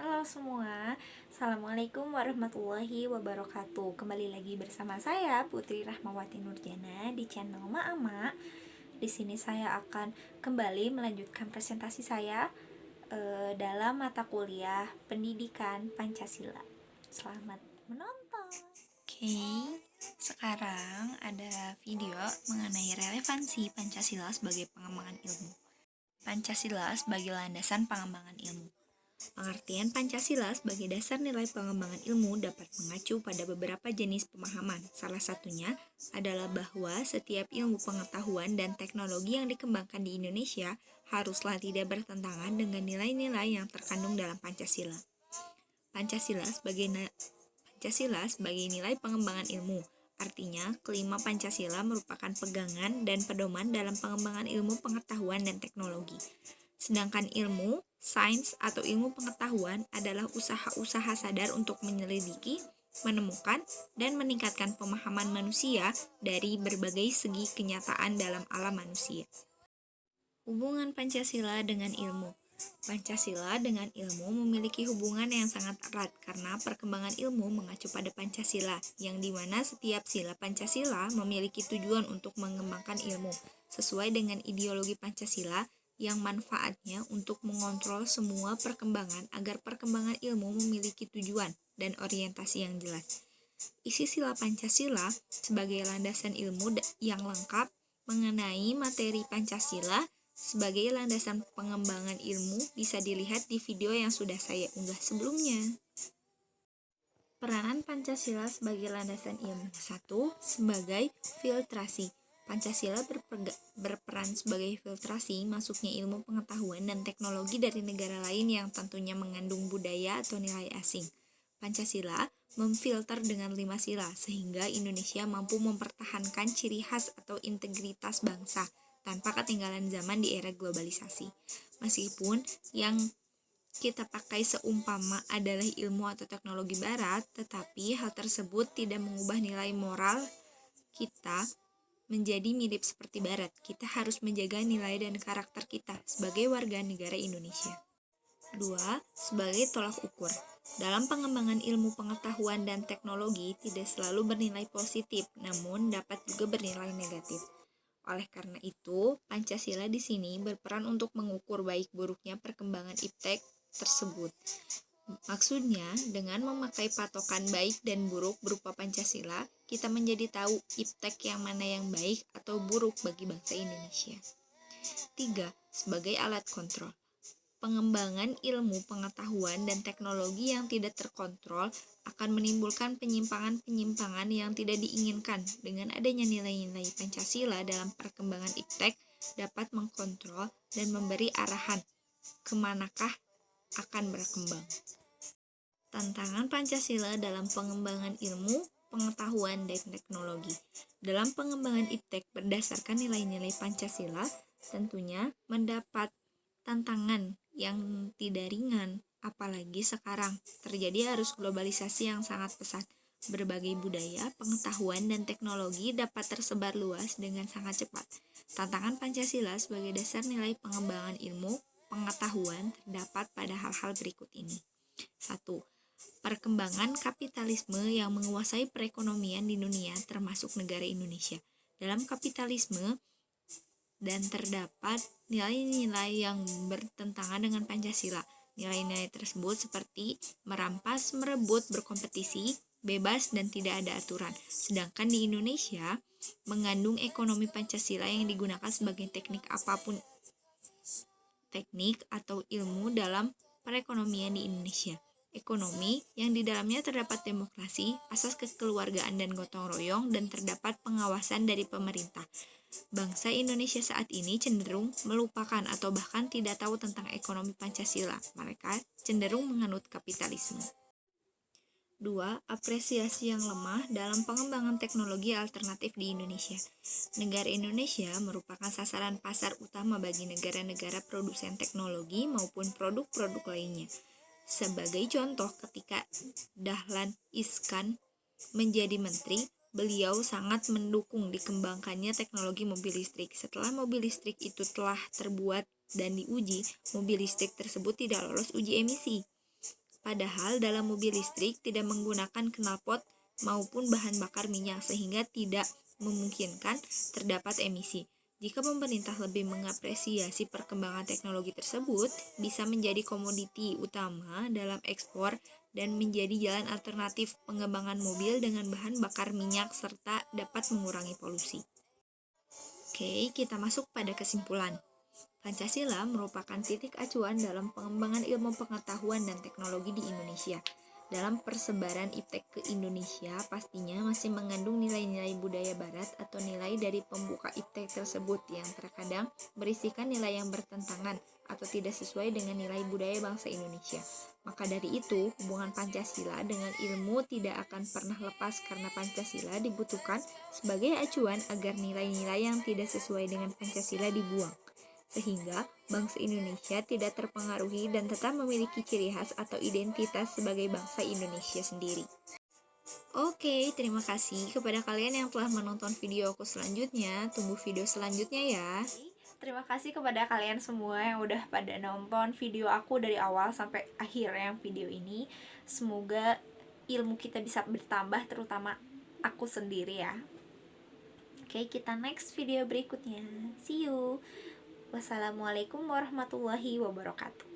Halo semua, Assalamualaikum warahmatullahi wabarakatuh. Kembali lagi bersama saya Putri Rahmawati Nurjana di channel Ma'ama. Di sini saya akan kembali melanjutkan presentasi saya dalam mata kuliah Pendidikan Pancasila. Selamat menonton. Oke, sekarang ada video mengenai relevansi Pancasila sebagai pengembangan ilmu. Pancasila sebagai landasan pengembangan ilmu. Pengertian Pancasila sebagai dasar nilai pengembangan ilmu dapat mengacu pada beberapa jenis pemahaman. Salah satunya adalah bahwa setiap ilmu pengetahuan dan teknologi yang dikembangkan di Indonesia haruslah tidak bertentangan dengan nilai-nilai yang terkandung dalam Pancasila. Pancasila sebagai nilai pengembangan ilmu. Artinya, kelima Pancasila merupakan pegangan dan pedoman dalam pengembangan ilmu pengetahuan dan teknologi. Sedangkan ilmu, sains, atau ilmu pengetahuan adalah usaha-usaha sadar untuk menyelidiki, menemukan, dan meningkatkan pemahaman manusia dari berbagai segi kenyataan dalam alam manusia. Hubungan Pancasila dengan ilmu. Pancasila dengan ilmu memiliki hubungan yang sangat erat karena perkembangan ilmu mengacu pada Pancasila, yang dimana setiap sila Pancasila memiliki tujuan untuk mengembangkan ilmu, sesuai dengan ideologi Pancasila yang manfaatnya untuk mengontrol semua perkembangan agar perkembangan ilmu memiliki tujuan dan orientasi yang jelas. Isi sila Pancasila sebagai landasan ilmu yang lengkap mengenai materi Pancasila sebagai landasan pengembangan ilmu bisa dilihat di video yang sudah saya unggah sebelumnya. Peranan Pancasila sebagai landasan ilmu. 1. Sebagai filtrasi. Pancasila berperan sebagai filtrasi masuknya ilmu pengetahuan dan teknologi dari negara lain yang tentunya mengandung budaya atau nilai asing. Pancasila memfilter dengan 5 sila sehingga Indonesia mampu mempertahankan ciri khas atau integritas bangsa tanpa ketinggalan zaman di era globalisasi. Meskipun yang kita pakai seumpama adalah ilmu atau teknologi barat, tetapi hal tersebut tidak mengubah nilai moral kita menjadi mirip seperti barat. Kita harus menjaga nilai dan karakter kita sebagai warga negara Indonesia. 2. Sebagai tolak ukur. Dalam pengembangan ilmu pengetahuan dan teknologi tidak selalu bernilai positif, namun dapat juga bernilai negatif. Oleh karena itu, Pancasila di sini berperan untuk mengukur baik buruknya perkembangan iptek tersebut. Maksudnya, dengan memakai patokan baik dan buruk berupa Pancasila, kita menjadi tahu iptek yang mana yang baik atau buruk bagi bangsa Indonesia. 3. Sebagai alat kontrol. Pengembangan ilmu pengetahuan dan teknologi yang tidak terkontrol akan menimbulkan penyimpangan-penyimpangan yang tidak diinginkan. Dengan adanya nilai-nilai Pancasila dalam perkembangan iptek dapat mengkontrol dan memberi arahan kemanakah akan berkembang. Tantangan Pancasila dalam pengembangan ilmu, pengetahuan, dan teknologi. Dalam pengembangan iptek berdasarkan nilai-nilai Pancasila, tentunya mendapat tantangan yang tidak ringan, apalagi sekarang terjadi arus globalisasi yang sangat pesat. Berbagai budaya, pengetahuan, dan teknologi dapat tersebar luas dengan sangat cepat. Tantangan Pancasila sebagai dasar nilai pengembangan ilmu, pengetahuan terdapat pada hal-hal berikut ini. 1. Perkembangan kapitalisme yang menguasai perekonomian di dunia termasuk negara Indonesia. Dalam kapitalisme dan terdapat nilai-nilai yang bertentangan dengan Pancasila. Nilai-nilai tersebut seperti merampas, merebut, berkompetisi, bebas, dan tidak ada aturan. Sedangkan di Indonesia mengandung ekonomi Pancasila yang digunakan sebagai teknik atau ilmu dalam perekonomian di Indonesia. Ekonomi yang di dalamnya terdapat demokrasi, asas kekeluargaan dan gotong royong, dan terdapat pengawasan dari pemerintah. Bangsa Indonesia saat ini cenderung melupakan atau bahkan tidak tahu tentang ekonomi Pancasila. Mereka cenderung menganut kapitalisme. 2. Apresiasi yang lemah dalam pengembangan teknologi alternatif di Indonesia. Negara Indonesia merupakan sasaran pasar utama bagi negara-negara produsen teknologi maupun produk-produk lainnya. Sebagai contoh, ketika Dahlan Iskan menjadi menteri, beliau sangat mendukung dikembangkannya teknologi mobil listrik. Setelah mobil listrik itu telah terbuat dan diuji, mobil listrik tersebut tidak lolos uji emisi. Padahal dalam mobil listrik tidak menggunakan knalpot maupun bahan bakar minyak sehingga tidak memungkinkan terdapat emisi. Jika pemerintah lebih mengapresiasi perkembangan teknologi tersebut, bisa menjadi komoditi utama dalam ekspor dan menjadi jalan alternatif pengembangan mobil dengan bahan bakar minyak serta dapat mengurangi polusi. Oke, kita masuk pada kesimpulan. Pancasila merupakan titik acuan dalam pengembangan ilmu pengetahuan dan teknologi di Indonesia. Dalam persebaran iptek ke Indonesia, pastinya masih mengandung nilai-nilai budaya barat atau nilai dari pembuka iptek tersebut yang terkadang berisikan nilai yang bertentangan atau tidak sesuai dengan nilai budaya bangsa Indonesia. Maka dari itu, hubungan Pancasila dengan ilmu tidak akan pernah lepas karena Pancasila dibutuhkan sebagai acuan agar nilai-nilai yang tidak sesuai dengan Pancasila dibuang, sehingga bangsa Indonesia tidak terpengaruhi dan tetap memiliki ciri khas atau identitas sebagai bangsa Indonesia sendiri. Oke, terima kasih kepada kalian yang telah menonton video aku selanjutnya. Tunggu video selanjutnya ya. Terima kasih kepada kalian semua yang udah pada nonton video aku dari awal sampai akhir yang video ini. Semoga ilmu kita bisa bertambah, terutama aku sendiri ya. Oke, kita next video berikutnya. See you. Wassalamualaikum warahmatullahi wabarakatuh.